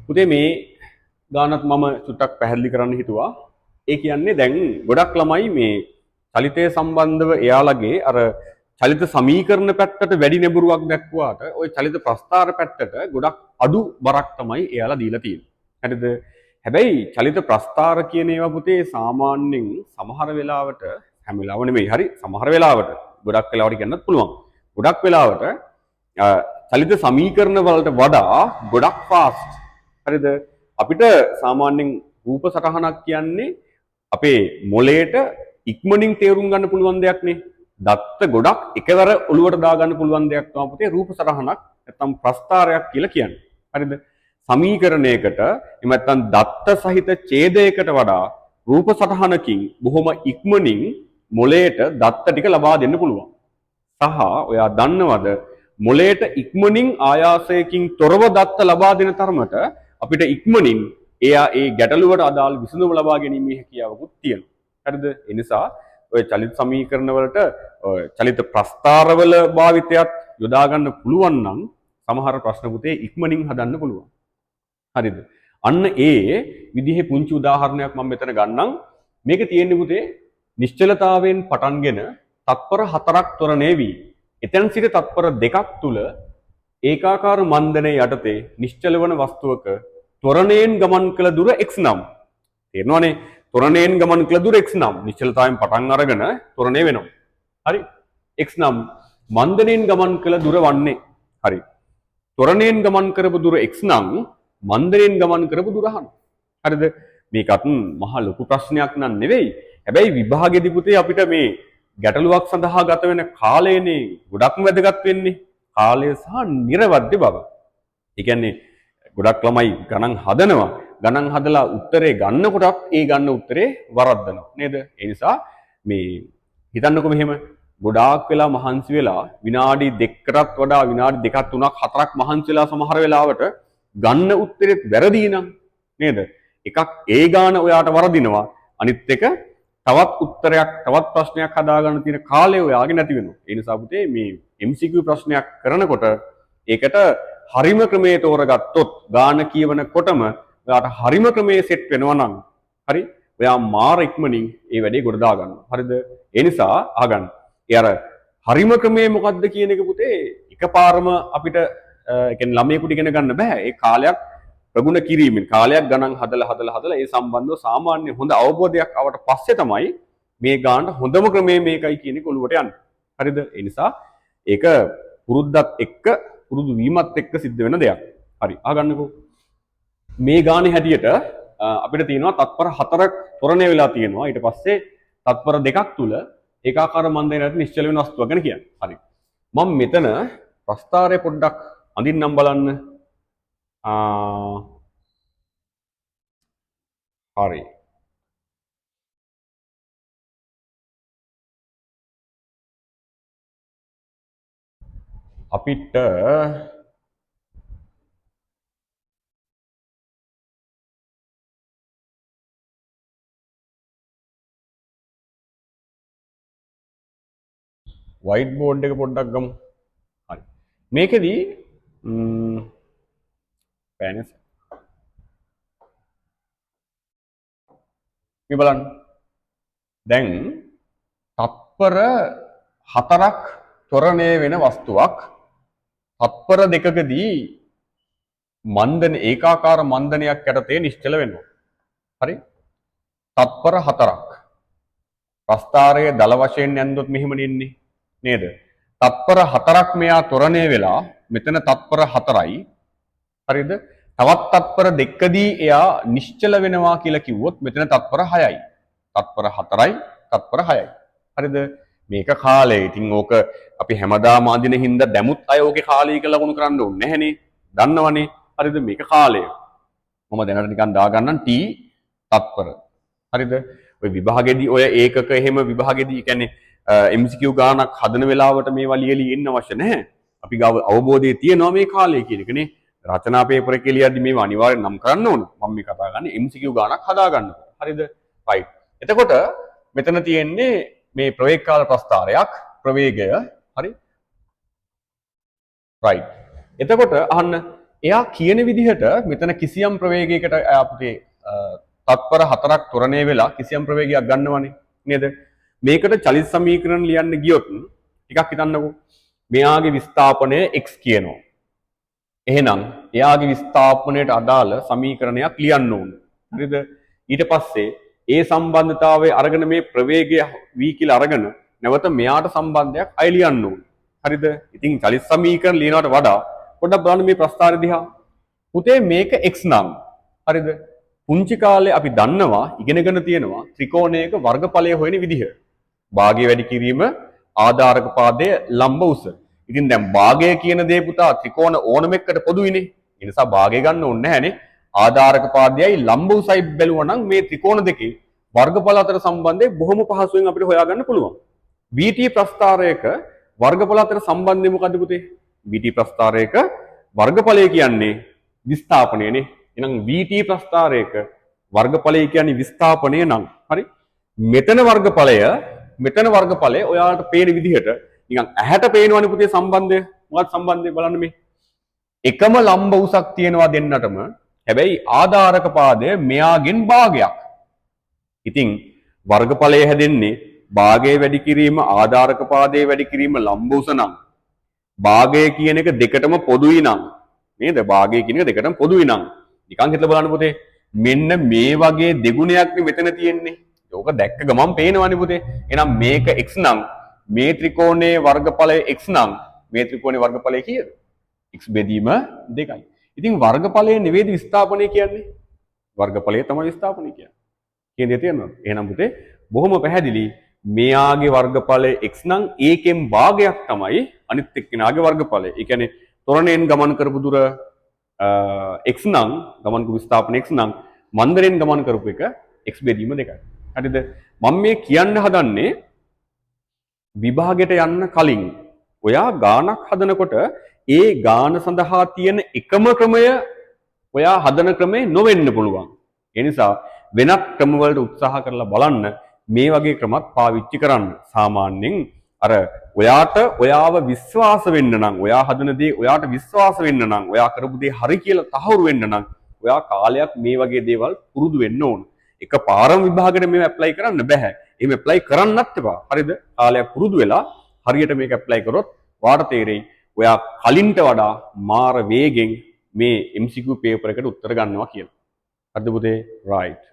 පුතේ මේ ගානත් මම චුට්ටක් පැහැදිලි කරන්න හිතුවා. ඒ කියන්නේ දැන් ගොඩක් ළමයි මේ චලිතය සම්බන්ධව එයාලගේ අර චලිත සමීකරණ පැත්තට වැඩි නැඹුරුවක් දක්වාට ওই චලිත ප්‍රස්ථාර පැත්තට ගොඩක් අඩු බරක් තමයි එයාලා දීලා තියෙන්නේ. හරිද? හැබැයි චලිත ප්‍රස්ථාර කියන ඒවා පුතේ සාමාන්‍යයෙන් සමහර වෙලාවට හැම වෙලාවෙම නෙමෙයි. හරි සමහර වෙලාවට ගොඩක් වෙලාවට කියන්නත් පුළුවන්. ගොඩක් වෙලාවට චලිත සමීකරණ වලට වඩා ගොඩක් ෆාස්ට්. හරිද? අපිට සාමාන්‍යයෙන් රූප සටහනක් කියන්නේ අපේ මොළයට ඉක්මනින් තේරුම් ගන්න පුළුවන් දෙයක් නේ. දත්ත ගොඩක් එකවර ඔලුවට දා ගන්න පුළුවන් දෙයක් තමයි පුතේ රූප සටහනක් නැත්නම් ප්‍රස්ථාරයක් කියලා කියන්නේ. හරිද? සමීකරණයකට එහෙම නැත්නම් දත්ත සහිත ඡේදයකට වඩා රූප සටහනකින් බොහොම ඉක්මනින් මොළයට දත්ත ටික ලබා දෙන්න පුළුවන්. සහ ඔයා දන්නවද මොළයට ඉක්මනින් ආයාසයකින් තොරව දත්ත ලබා දෙන තරමට අපිට ඉක්මනින් එයා ඒ ගැටලුවට අදාළ විසඳුම ලබා ගැනීමේ හැකියාවකුත් තියෙනවා. හරිද? ඒ නිසා ඔය චලිත සමීකරණ වලට චලිත ප්‍රස්ථාරවල භාවිතයත් යොදා ගන්න පුළුවන් නම් සමහර ප්‍රශ්න පුතේ ඉක්මනින් හදන්න පුළුවන්. හරිද? අන්න ඒ විදිහේ පුංචි උදාහරණයක් මම මෙතන ගන්නම්. මේකේ තියෙන්නේ පුතේ නිශ්චලතාවයෙන් පටන්ගෙන තත්පර 4ක් ත්වරණය වී එතෙන් සිට තත්පර 2ක් තුල ඒකාකාර මන්දනයේ යටතේ නිශ්චල වන වස්තුවක ත්වරණයෙන් ගමන් කළ දුර x නම්. තේරෙනවනේ? ත්වරණයෙන් ගමන් කළ දුර x නම් නිශ්චලතාවයෙන් පටන් අරගෙන ත්වරණය වෙනවා. හරි? x නම් මන්දනයෙන් ගමන් කළ දුර වන්නේ. හරි. ත්වරණයෙන් ගමන් කරපු දුර x නම් මන්දනයෙන් ගමන් කරපු දුර අහන. හරිද? මේකත් මහා ලොකු ප්‍රශ්නයක් නන් නෙවෙයි. හැබැයි විභාගෙදි පුතේ අපිට මේ ගැටලුවක් සඳහා ගත වෙන කාලයනේ ගොඩක්ම වැදගත් වෙන්නේ. කාලය සහ නිර්වද්‍ය බව. ඒ කියන්නේ ගොඩක් ළමයි ගණන් හදනවා. ගණන් හදලා උත්තරේ ගන්නකොටත් ඒ ගන්න උත්තරේ වරද්දනවා. නේද? ඒ නිසා මේ හිතන්නකො මෙහෙම ගොඩාක් වෙලා මහන්සි වෙලා විනාඩි 2කටත් වඩා විනාඩි 2ක් 3ක් 4ක් මහන්සි වෙලා සමහර වෙලාවට ගන්න උත්තරෙත් වැරදි නම් නේද? එකක් ඒ ගාන ඔයාට වරදිනවා. අනිත් එක තවත් උත්තරයක් තවත් ප්‍රශ්නයක් හදාගන්න තියෙන කාලය ඔයාගේ නැති වෙනවා. ඒ නිසා පුතේ මේ MCQ ප්‍රශ්නයක් කරනකොට ඒකට හරිම ක්‍රමයේ තෝරගත්තොත් ගාන කියවනකොටම ඔයාට හරිම ක්‍රමයේ සෙට් වෙනවා නම් හරි ඔයා මාර ඉක්මනින් ඒ වැඩේ ගොඩ දා ගන්නවා. හරිද? ඒ නිසා අහගන්න. ඒ අර හරිම ක්‍රමයේ මොකද්ද කියන එක පුතේ එකපාරම අපිට ඒ කියන්නේ ළමයෙකුට ඉගෙන ගන්න බෑ. ඒ කාලයක් ප්‍රගුණ කිරීමෙන් කාලයක් ගණන් හදලා ඒ සම්බන්ධව සාමාන්‍ය හොඳ අවබෝධයක් ආවට පස්සේ තමයි මේ ගානට හොඳම ක්‍රමය මේකයි කියන එක ඔලුවට යන්නේ. හරිද? ඒ නිසා ඒක පුරුද්දත් එක්ක පුරුදු වීමත් එක්ක සිද්ධ වෙන දෙයක්. හරි. අහගන්නකෝ. මේ ගානේ හැටියට අපිට තියෙනවා තත්පර 4ක් ත්වරණය වෙලා තියෙනවා. ඊට පස්සේ තත්පර 2ක් තුල ඒකාකාර මන්දනයට නිශ්චල වෙන වස්තුවක් ගැන කියන්නේ. හරි. මම මෙතන ප්‍රස්ථාරය පොඩ්ඩක් අඳින්නම් බලන්න. හරි. අපිට වයිට් බෝඩ් එක පොඩ්ඩක් ගමු. හරි. මේකෙදී පැනස් මේ බලන්න. දැන් තත්පර 4ක් ත්වරණය වෙන වස්තුවක් තත්පර 2කදී මන්දන ඒකාකාර මන්දනයක් යටතේ නිශ්චල වෙනවා. හරි? තත්පර 4ක්. ප්‍රස්ථාරයේ දල වශයෙන් යන්දොත් මෙහෙම ඉන්නේ නේද? තත්පර 4ක් මෙයා ත්වරණය වෙලා මෙතන තත්පර 4යි. හරිද? තවත් තත්පර 2කදී එයා නිශ්චල වෙනවා කියලා කිව්වොත් මෙතන තත්පර 6යි. තත්පර 4යි තත්පර 6යි. හරිද? මේක කාලය. ඉතින් ඕක අපි හැමදාම අඳින හින්දා දැමුත් අය ඕකේ කාලය කියලා ලකුණු කරන්න ඕනේ නැහනේ. දන්නවනේ. හරිද? මේක කාලය. මම දැනට නිකන් දාගන්නම් T තත්පර. හරිද? ඔය විභාගෙදී ඔය ඒකක එහෙම විභාගෙදී කියන්නේ MCQ ගානක් හදන වෙලාවට මේවා ලියලි ඉන්න අවශ්‍ය නැහැ. අපි ගාව අවබෝධය තියෙනවා මේ කාලය කියන එකනේ. රචනා පේපර් එකේ ලියද්දි මේවා අනිවාර්යෙන් නම් කරන්න ඕන. මම මේ කතා කරන්නේ MCQ ගානක් හදා ගන්නකොට. හරිද? right. එතකොට මෙතන තියෙන්නේ මේ ප්‍රවේග කාල ප්‍රස්ථාරයක් ප්‍රවේගය. හරි? right. එතකොට අහන්න එයා කියන විදිහට මෙතන කිසියම් ප්‍රවේගයකට අපේ තත්පර 4ක් ත්වරණය වෙලා කිසියම් ප්‍රවේගයක් ගන්නවනේ නේද? මේකට චලිත සමීකරණ ලියන්න ගියොත් ටිකක් හිතන්නකෝ. මෙයාගේ විස්ථාපනය x කියනවා. එහෙනම් එයාගේ විස්ථාපනයට අදාළ සමීකරණයක් ලියන්න ඕන. හරිද? ඊට පස්සේ ඒ සම්බන්ධතාවයේ අරගෙන මේ ප්‍රවේගය v කියලා අරගෙන නැවත මෙයාට සම්බන්ධයක් අය ලියන්න ඕන. හරිද? ඉතින් චලිත සමීකරණ ලියනවට වඩා පොඩ්ඩක් බලන්න මේ ප්‍රස්ථාරය දිහා. පුතේ මේක x නම්. හරිද? පුංචි කාලේ අපි දන්නවා ඉගෙනගෙන තියෙනවා ත්‍රිකෝණයක වර්ගඵලය හොයන විදිහ. භාගය වැඩි කිරීම ආධාරක පාදයේ ලම්බ උස. ඉතින් දැන් භාගය කියන දේ පුතා ත්‍රිකෝණ ඕනම එකකට පොදුයිනේ. ඒ නිසා භාගය ගන්න ඕනේ නැහැනේ. ආධාරක පාදයයි ලම්බ උසයි බැලුවා නම් මේ ත්‍රිකෝණ දෙකේ වර්ගඵල අතර සම්බන්ධය බොහොම පහසුවෙන් අපිට හොයාගන්න පුළුවන්. VT ප්‍රස්ථාරයක වර්ගඵල අතර සම්බන්ධය මොකද්ද පුතේ? VT ප්‍රස්ථාරයක වර්ගඵලය කියන්නේ විස්ථාපනයනේ. එහෙනම් VT ප්‍රස්ථාරයක වර්ගඵලය කියන්නේ විස්ථාපනය නම් හරි. මෙතන වර්ගඵලය ඔයාලට පේන විදිහට නිකන් ඇහැට පේනවනේ පුතේ සම්බන්ධය. මොකක්ද සම්බන්ධය බලන්න මේ. එකම ලම්බ උසක් තියෙනවා දෙන්නටම. හැබැයි ආධාරක පාදය මෙයාගෙන් භාගයක්. ඉතින් වර්ගඵලය හැදෙන්නේ භාගය වැඩි කිරීම ආධාරක පාදයේ වැඩි කිරීම ලම්බ උස නම් භාගය කියන එක දෙකටම පොදුයි නම් නේද? භාගය කියන එක දෙකටම පොදුයි නම් නිකන් හිතලා බලන්න පුතේ මෙන්න මේ වගේ දෙගුණයක් මෙතන තියෙන්නේ. ඕක දැක්ක ගමන් පේනවනේ පුතේ. එහෙනම් මේක x නම් මේ ත්‍රිකෝණයේ වර්ගඵලය x නම් මේ ත්‍රිකෝණයේ වර්ගඵලය කීයද? x බෙදීම 2යි. ඉතින් වර්ගඵලය නෙවෙයි විස්ථාපනය කියන්නේ. වර්ගඵලය තමයි විස්ථාපනය කියන්නේ. කියන දේ තේරෙනවද? එහෙනම් පුතේ බොහොම පැහැදිලි මෙයාගේ වර්ගඵලය x නම් ඒකෙන් භාගයක් තමයි අනිත් එක්කෙනාගේ වර්ගඵලය. ඒ කියන්නේ ත්වරණයෙන් ගමන් කරපු දුර x නම් ගමන් කරපු විස්ථාපන x නම් මන්දරෙන් ගමන් කරපු එක x බෙදීම 2යි. හරිද? මම මේ කියන්න හදන්නේ විභාගයට යන්න කලින් ඔයා ගානක් හදනකොට ඒ ගාන සඳහා තියෙන එකම ක්‍රමය ඔයා හදන ක්‍රමේ නොවෙන්න පුළුවන්. ඒ නිසා වෙනත් ක්‍රමවලට උත්සාහ කරලා බලන්න මේ වගේ ක්‍රමත් පාවිච්චි කරන්න. සාමාන්‍යයෙන් අර ඔයාට ඔයාව විශ්වාස වෙන්න නම් ඔයා හදන දේ ඔයාට විශ්වාස වෙන්න නම් ඔයා කරපු දේ හරි කියලා තහවුරු වෙන්න නම් ඔයා කාලයක් මේ වගේ දේවල් පුරුදු වෙන්න ඕන. එක පාරම විභාගෙට මේව ඇප්ලයි කරන්න බෑ. එහෙම ඇප්ලයි කරන්නත් එපා. හරිද? කාලයක් පුරුදු වෙලා හරියට මේක ඇප්ලයි කරොත් වාට තේරෙයි ඔයා කලින්ට වඩා මාර වේගෙන් මේ MCQ පේපර් එකට උත්තර ගන්නවා කියලා. හරිද පුතේ? right.